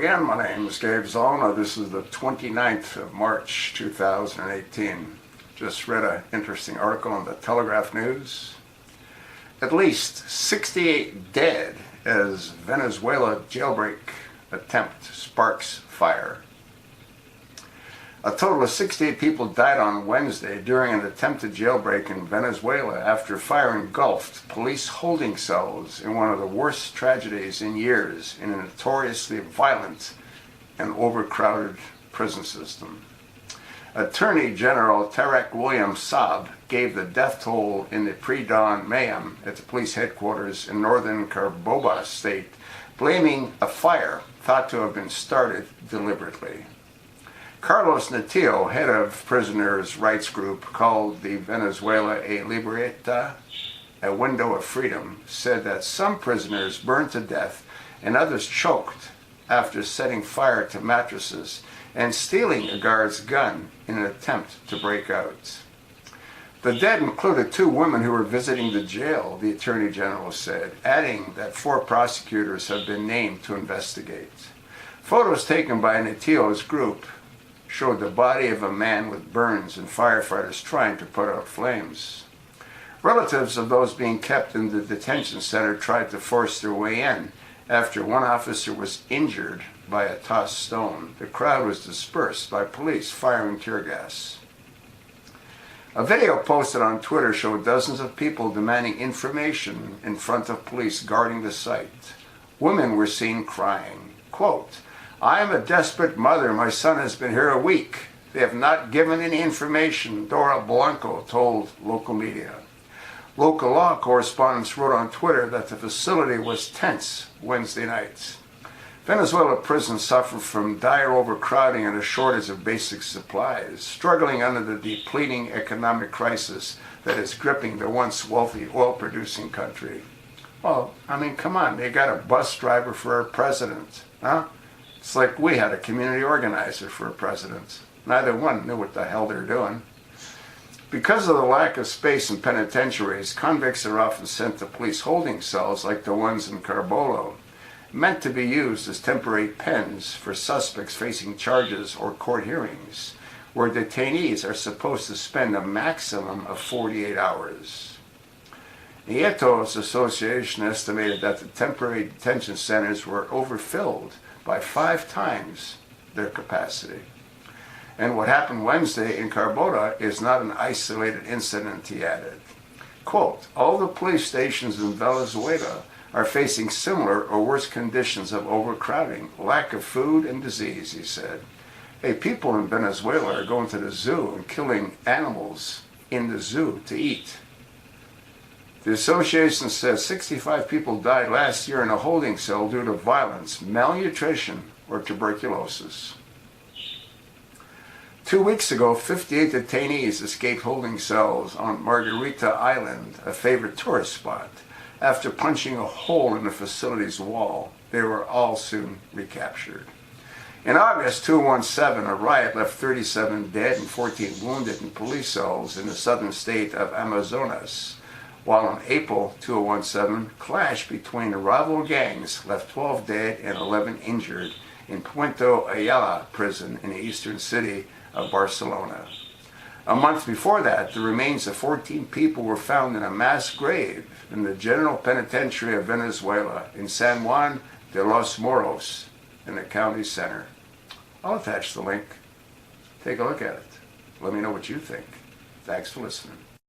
again. My name is Gabe Zolna. This is the 29th of March 2018. Just read an interesting article in the Telegraph News. At least 68 dead as Venezuela jailbreak attempt sparks fire. A total of 68 people died on Wednesday during an attempted jailbreak in Venezuela after fire engulfed police holding cells in one of the worst tragedies in years in a notoriously violent and overcrowded prison system. Attorney General Tarek William Saab gave the death toll in the pre-dawn mayhem at the police headquarters in northern Córdoba state, blaming a fire thought to have been started deliberately. Carlos Natillo, head of prisoners' rights group called the Venezuela a Libertad, a window of freedom, said that some prisoners burned to death and others choked after setting fire to mattresses and stealing a guard's gun in an attempt to break out. The dead included 2 women who were visiting the jail, the Attorney General said, adding that 4 prosecutors have been named to investigate. Photos taken by Natillo's group showed the body of a man with burns and firefighters trying to put out flames. Relatives of those being kept in the detention center tried to force their way in after one officer was injured by a tossed stone. The crowd was dispersed by police firing tear gas. A video posted on Twitter showed dozens of people demanding information in front of police guarding the site. Women were seen crying. Quote, "I am a desperate mother. My son has been here a week. They have not given any information," Dora Blanco told local media. Local law correspondents wrote on Twitter that the facility was tense Wednesday night. Venezuela prisons suffer from dire overcrowding and a shortage of basic supplies, struggling under the depleting economic crisis that is gripping the once wealthy oil-producing country. Well, I mean, come on, they got a bus driver for a president, huh? It's like we had a community organizer for a president. Neither one knew what the hell they're doing. Because of the lack of space in penitentiaries, convicts are often sent to police holding cells like the ones in Carabobo, meant to be used as temporary pens for suspects facing charges or court hearings, where detainees are supposed to spend a maximum of 48 hours. Nieto's association estimated that the temporary detention centers were overfilled by 5 times their capacity. And what happened Wednesday in Carbona is not an isolated incident, he added. Quote, "All the police stations in Venezuela are facing similar or worse conditions of overcrowding, lack of food, and disease," he said. Hey, people in Venezuela are going to the zoo and killing animals in the zoo to eat. The association says 65 people died last year in a holding cell due to violence, malnutrition, or tuberculosis. 2 weeks ago, 58 detainees escaped holding cells on Margarita Island, a favorite tourist spot, after punching a hole in the facility's wall. They were all soon recaptured. In August 2017, a riot left 37 dead and 14 wounded in police cells in the southern state of Amazonas, while in April 2017, clash between rival gangs left 12 dead and 11 injured in Puerto Ayala prison in the eastern city of Barcelona. A month before that, the remains of 14 people were found in a mass grave in the General Penitentiary of Venezuela in San Juan de los Moros in the county center. I'll attach the link. Take a look at it. Let me know what you think. Thanks for listening.